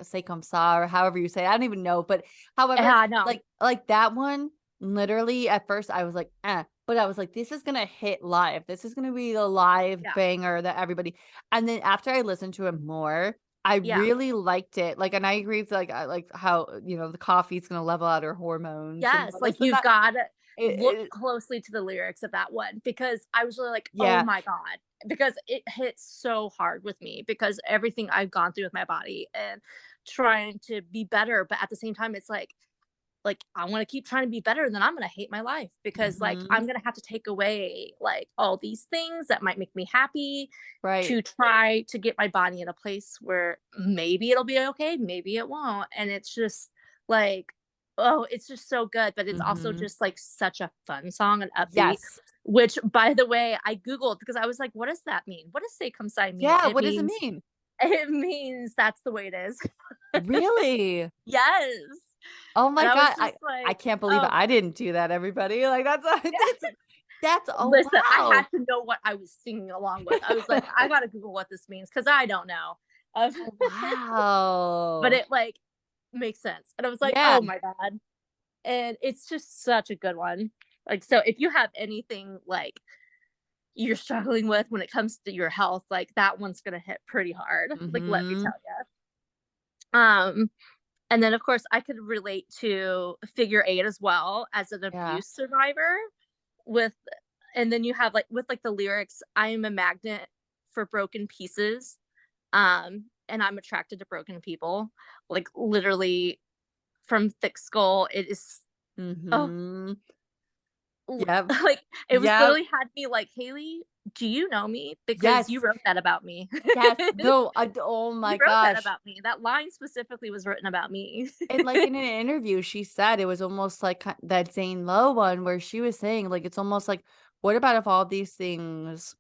say comme ça or however you say it, I don't even know, but however, Yeah, no. like that one, literally at first I was like, "Eh," but I was like, "This is gonna hit live. This is gonna be the live Yeah. banger that everybody," and then after I listened to it more, I Yeah. really liked it, like, and I agree with, like, I like how, the coffee's gonna level out her hormones and Yes, all like, this, so you've that gotta look it closely to the lyrics of that one because I was really like, "Oh yeah. my god," because it hits so hard with me because everything I've gone through with my body and trying to be better, but at the same time, it's like, I wanna keep trying to be better, then I'm gonna hate my life because, like, Mhm. I'm gonna have to take away, like, all these things that might make me happy Right. to try to get my body in a place where maybe it'll be okay, maybe it won't, and it's just, like, oh, it's just so good, but it's also Mhm. just, like, such a fun song and upbeat, Yes. which, by the way, I Googled because I was like, "What does that mean? What does 'Say Come Si' mean?" Yeah, It what does it means mean? it means that's the way it is. Really? Yes, Oh and my I was god, just I like, can't believe "Oh I didn't do that, everybody, like, that's that's oh, Listen, I had wow. to know what I was singing along with. I was like, "I gotta Google what this means because I don't know." Um, Oh, but wow. it, like, makes sense, and I was like, Yeah. "Oh my god." And it's just such a good one. Like, so if you have anything, like, you're struggling with when it comes to your health, like, that one's gonna hit pretty hard, like, let me tell Mhm. you. And then, of course, I could relate to Figure Eight as well as an Yeah. abuse survivor with and then you have, like with, like, the lyrics, "I am a magnet for broken pieces, and I'm attracted to broken people." Like, literally from Thick Skull, it is oh, Mhm. l Yep. like, it was Yep. literally had me like, "Haley, do you know me? Because you Yes. wrote that about me." Yes. No, oh You my wrote that gosh. about me. That line specifically was written about me. And, like, in an interview, she said it was almost like that Zane Lowe one where she was saying, like, it's almost like, what about if all these things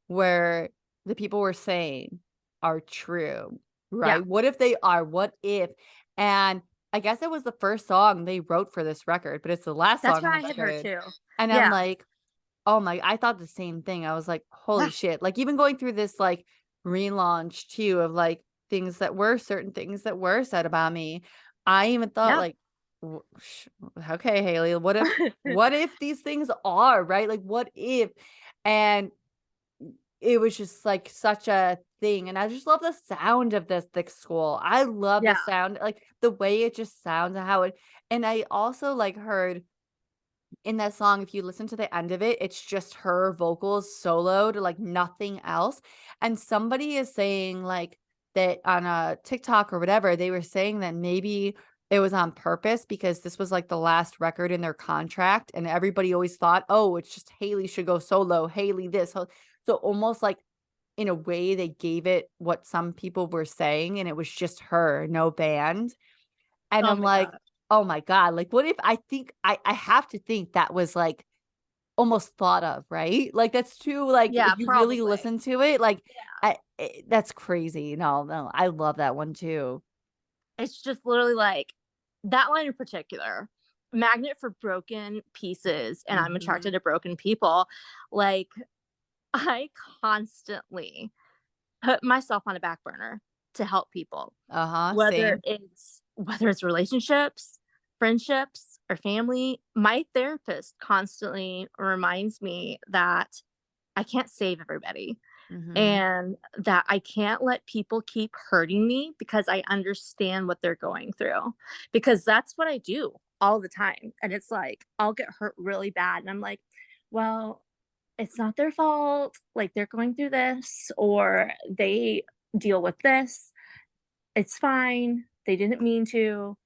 where the people were saying are true, Yeah, right? What if they are? What if? And I guess it was the first song they wrote for this record, but it's the last that's song what on the I had heard record. too. And I'm Yeah, like, oh my, I thought the same thing. I was like, holy yeah, shit. Like, even going through this like relaunch too of like certain things that were said about me. I even thought yeah. like, okay, Haley, what if these things are right? Like, what if? And it was just like such a thing. And I just love the sound of this thick school. I love the Yeah, sound, like the way it just sounds and how it, and I also like heard in that song, if you listen to the end of it, it's just her vocals soloed, like nothing else. And somebody is saying like that on a TikTok or whatever, they were saying that maybe it was on purpose because this was like the last record in their contract, and everybody always thought, oh, it's just Haley should go solo, Haley this. So almost like in a way they gave it what some people were saying, and it was just her, no band. And oh I'm my like, god. "Oh my god," like, what if I think I have to think that was, like, almost thought of, right? Like, that's too like, Yeah, if you really probably. listen to it, like, Yeah. that's crazy. No, no, I love that one too. It's just literally like, that line in particular, magnet for broken pieces, and I'm attracted Mhm. to broken people. Like, I constantly put myself on a back burner to help people, Uh-huh, whether same. it's relationships, friendships, or family. My therapist constantly reminds me that I can't save everybody, Mhm. and that I can't let people keep hurting me because I understand what they're going through. Because that's what I do all the time. And it's like, I'll get hurt really bad. And I'm like, well, it's not their fault. Like, they're going through this, or they deal with this. It's fine. They didn't mean to.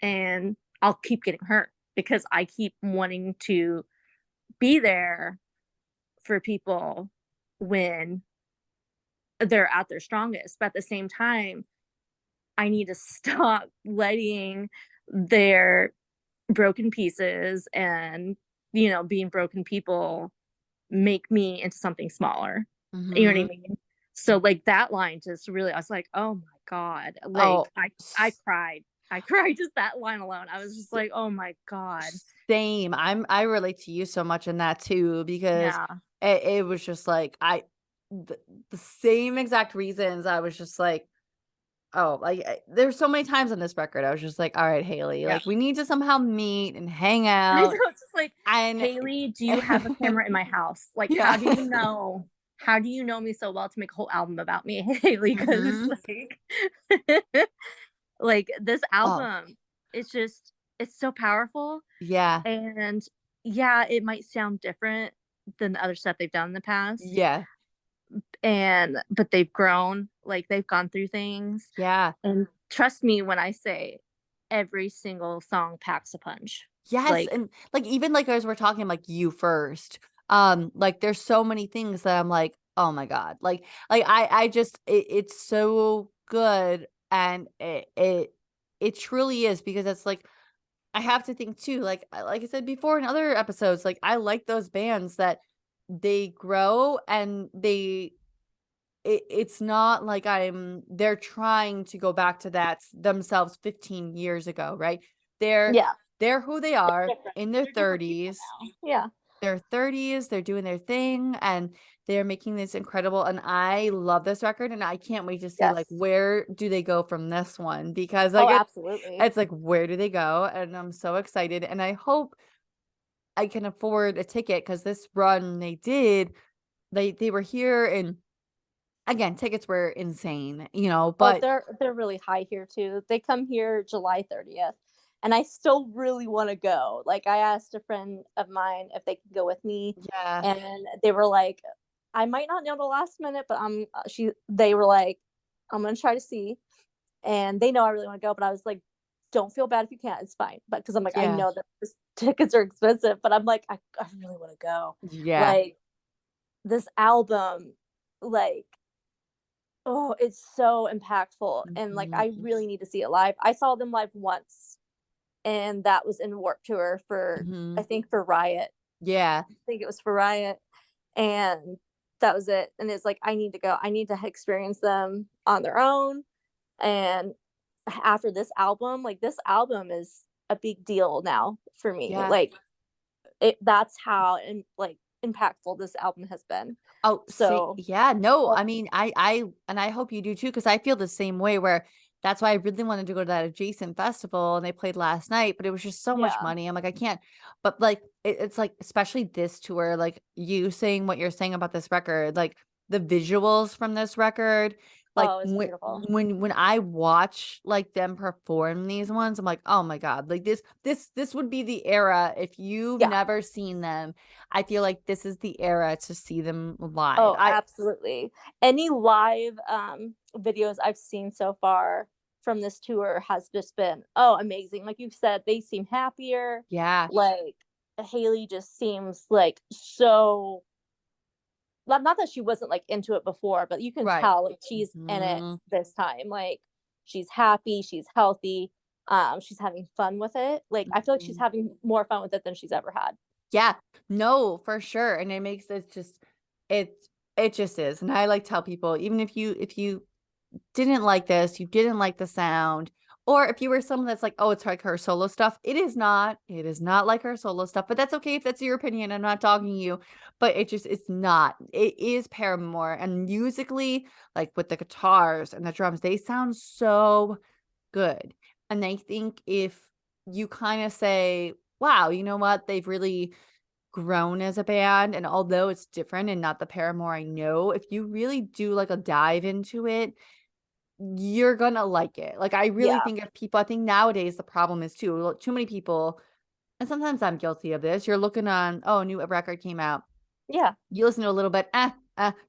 And I'll keep getting hurt because I keep wanting to be there for people when they're at their strongest. But at the same time, I need to stop letting their broken pieces and, being broken people make me into something smaller. You know what I Mhm. mean? So, like, that line just really, I was like, "Oh my god." Like, Oh, I cried. I cried just that line alone. I was just s like, "Oh my god." same. I relate to you so much in that too because Yeah. it was just like the, the same exact reasons I was just like, oh, there's so many times on this record I was just like, all right, Haley, Yeah. like we need to somehow meet and hang I know, out it's just like, and "Haley, do you have a camera in my house? Like, yeah. how do you know me so well to make a whole album about me, Haley? Because Mhm. like like, this Oh, album, it's so powerful, yeah. and, yeah, it might sound different than the other stuff they've done in the past, Yeah. but they've grown, like, they've gone through things, Yeah. and trust me when I say every single song packs a punch. Yes, Like, and, like, even, like, as we're talking, like, You First, like, there's so many things that I'm like, "Oh my god." I just it's so good, and it truly is because it's like I have to think too, like I said before in other episodes, like, I like those bands that they grow and it's not like they're trying to go back to themselves 15 years ago, right? They're yeah, they're who they they're are different. in their They're different people 30s. now. Yeah. Their 30s, they're doing their thing and they're making this incredible and I love this record and I can't wait to see like Yes. where do they go from this one because Oh, like absolutely. it's like where do they go? And I'm so excited and I hope I can afford a ticket because this run they did, they were here and again, tickets were insane, Oh, but they're really high here too. They come here July 30th, and I still really wanna go. Like, I asked a friend of mine if they could go with me, yeah, and they were like, "I might not know the last minute, but they were like, "I'm gonna try to see." And they know I really wanna go, but I was like, "Don't feel bad if you can't, it's fine." But because 'cause I'm like, I yeah, know that this tickets are expensive, but I'm like, I really wanna go. yeah, Like, this album, like, oh, it's so impactful, and, like, I mhm, really need to see it live. I saw them live once, and that was in Warped Tour I mhm, think for Riot. yeah, I think it was for Riot, and that was it, and it's like, I need to go. I need to experience them on their own, and after this album is a big deal now for me. yeah. Like, that's how impactful this album has been. Oh, see So, yeah, no, well, I mean, I and I hope you do too, because I feel the same way where that's why I really wanted to go to that adjacent festival, and they played last night, but it was just so much yeah. money, I'm like, "I can't." But, like, it's like, especially this tour, like, you saying what you're saying about this record, like, the visuals from this record, like, Oh, it's beautiful. when I watch, like, them perform these ones, I'm like, "Oh my god," like, this would be the era if you've Yeah. never seen them, I feel like this is the era to see them live. Oh, absolutely. Any live, videos I've seen so far from this tour has just been, oh, amazing. Like you said, they seem happier. Yeah, Like, Haley just seems like so, not that she wasn't like into it before, but you can right. tell like she's in it Mhm, this time. Like, she's happy, she's healthy, she's having fun with it. Like, I feel like she's mhm. having more fun with it than she's ever had. Yeah, no, for sure, and it makes it just it it just is, and I like tell people, even if you didn't like this, you didn't like the sound, Or if you were someone that's like, oh, it's like her solo stuff. It is not. It is not like her solo stuff, but that's okay if that's your opinion. I'm not dogging you, but it's not. It is Paramore. And musically, like with the guitars and the drums, they sound so good. And I think if you kind of say, wow, you know what? They've really grown as a band. And although it's different and not the Paramore I know, if you really do like a dive into it, you're gonna like it. Like, I really Yeah. think if people I think nowadays the problem is too many people, and sometimes I'm guilty of this, you're looking on, "Oh, a new record came out." Yeah. You listen to a little bit,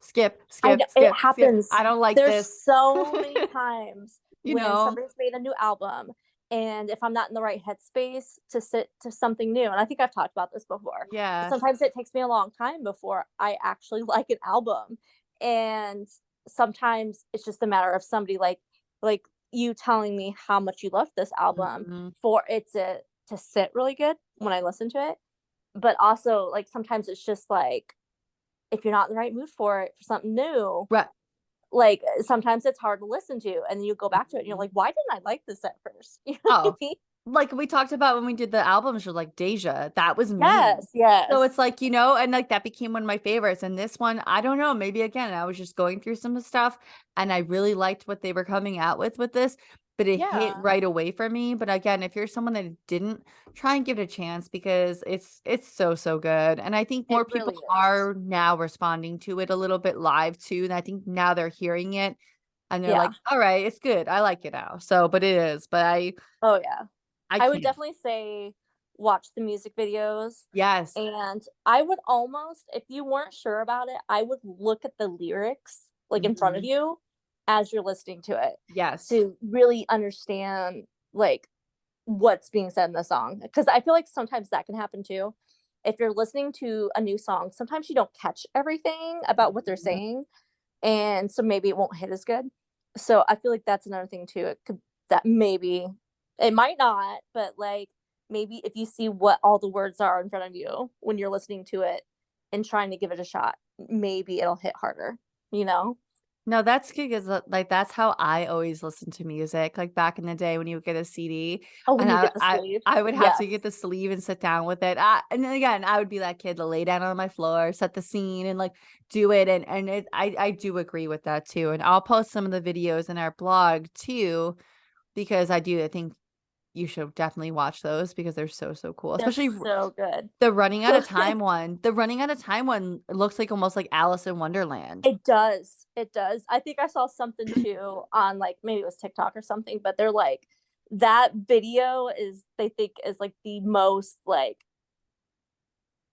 skip, I know skip, it skip, skip. happens. I don't like There's this. so many times You when know? somebody's made a new album, and if I'm not in the right headspace to sit to something new, and I think I've talked about this before, Yeah. sometimes it takes me a long time before I actually like an album. And sometimes it's just a matter of somebody like you telling me how much you love this album Mhm. for it to sit really good when I listen to it. But also, like, sometimes it's just like if you're not in the right mood for it, for something new, Right. like, sometimes it's hard to listen to, and then you go back to it and you're Mhm. like, "Why didn't I like this at first?" You know what I Oh, mean? like we talked about when we did the album show, like Deja, that was me. Yes, So it's yes. like, and like that became one of my favorites. And this one, I don't know, maybe again, I was just going through some stuff and I really liked what they were coming out with this, but it hit Yeah, right away for me. But again, if you're someone that didn't, try and give it a chance because it's so so good. And I think it more people really is. are now responding to it a little bit live too. And I think now they're hearing it and they're Yeah. like, all right, it's good. I like it now. So, but it is, but Oh, yeah. I I would can't. definitely say watch the music videos, Yes. and I would almost if you weren't sure about it, I would look at the lyrics, like, in front of Mhm. you as you're listening to it Yes. to really understand, like, what's being said in the song, because I feel like sometimes that can happen too. If you're listening to a new song, sometimes you don't catch everything about what they're Mhm. saying, and so maybe it won't hit as good. So I feel like that's another thing too. It could that maybe it might not, but like maybe if you see what all the words are in front of you when you're listening to it and trying to give it a shot, maybe it'll hit harder, you know? No, that's good 'cause, like, that's how I always listened to music, like, back in the day when you would get a CD, Oh, when and you I get the I sleeve. I would have to get Yes. the sleeve and sit down with it, and then again, I would be that kid to lay down on my floor, set the scene, and, like, do it, and I do agree with that too, and I'll post some of the videos in our blog too, because I think you should definitely watch those because they're so, so cool, They're especially so good. the running out of time one. The running out of time one looks like almost like Alice in Wonderland. It does, it does. I think I saw something too on, like, maybe it was TikTok or something, but they're like, that video is they think is, like, the most, like,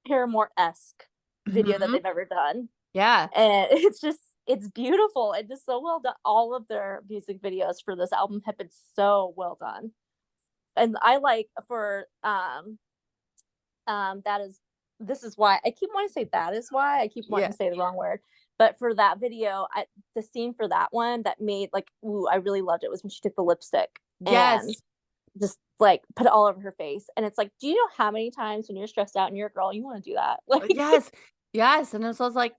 Paramore-esque video that Mhm. they've ever done, Yeah. and it's beautiful and just so well done. All of their music videos for this album have been so well done, and I like for, that is this is why I keep wanting to say that is why, I keep wanting Yeah. to say the wrong word, but for that video, the scene for that one that made like, ooh, I really loved it was when she took the lipstick and Yes. just like put it all over her face. And it's like, do you know how many times when you're stressed out and you're a girl, you want to do that? Like, Yes. Yes, and so I was like,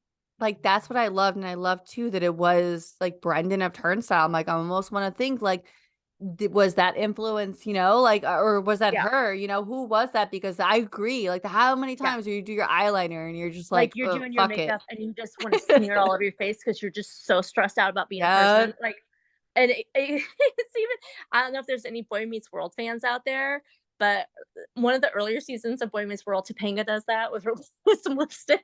that's what I loved, and I loved too that it was, like, Brendan of Turnstile. I'm like, I almost wanna think, like, was that influence, like, or was that yeah, her? Who was that? Because I agree, like, how many yeah. times do you do your eyeliner and you're just Like like, you're "Oh, doing your fuck it." makeup and you just want to smear it all over your face because you're just so stressed out about being in person. Yep. Like, and it's even, I don't know if there's any Boy Meets World fans out there, but one of the earlier seasons of Boy Meets World, Topanga does that with her with some lipstick.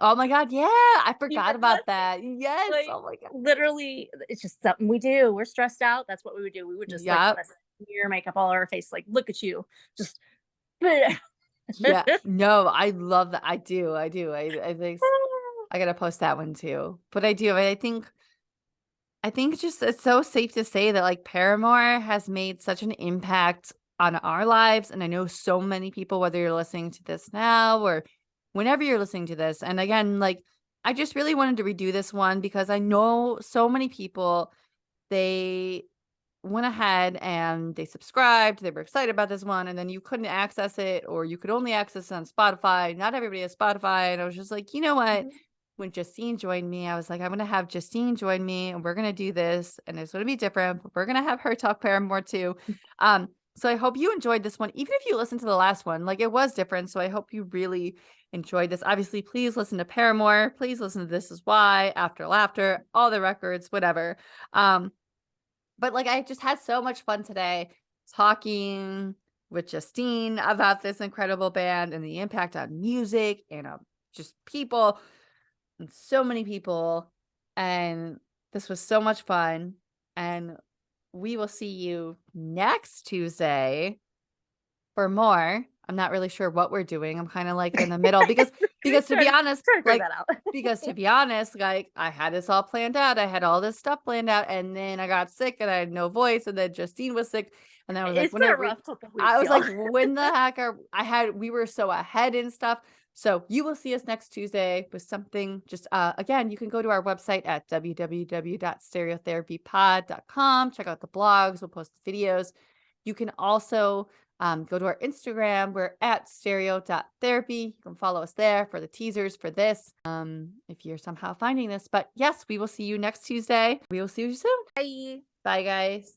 Oh my god, yeah, I Do you forgot remember that about scene? that. Yes, Like, oh my god. literally, it's just something we do. We're stressed out. That's what we would do. We would just like Yep. want to smear makeup all over our face. Like, look at you, just. Yeah. No, I love that. I do. I think I gotta post that one too. But I do. I think it's so safe to say that like Paramore has made such an impact on our lives. And I know so many people, whether you're listening to this now or whenever you're listening to this. And again, like I just really wanted to redo this one because I know so many people, they went ahead and they subscribed, they were excited about this one, and then you couldn't access it, or you could only access it on Spotify. Not everybody has Spotify. And I was just like, you know what? Mhm. when Justine joined me, I was like, I'm going to have Justine join me and we're going to do this and it's going to be different, but we're going to have her talk Paramore too. So I hope you enjoyed this one, even if you listened to the last one, like it was different. So I hope you really enjoyed this. Obviously, please listen to Paramore. Please listen to This Is Why, After Laughter, all the records, whatever. But like I just had so much fun today talking with Justine about this incredible band and the impact on music and just people and so many people. And this was so much fun. And we will see you next Tuesday for more. I'm not really sure what we're doing. I'm kind of like in the middle because to be honest, trying to figure like that out. because to be honest, like I had this all planned out. I had all this stuff planned out, and then I got sick and I had no voice, and then Justine was sick, and then I was like, It's been a rough couple weeks, I was like, y'all. when the heck we were so ahead and stuff. So you will see us next Tuesday with something. Just again, you can go to our website at www.stereotherapypod.com. Check out the blogs. We'll post the videos. You can also go to our Instagram. We're at stereo.therapy. You can follow us there for the teasers for this if you're somehow finding this. But yes, we will see you next Tuesday. We will see you soon. Bye. Bye, guys.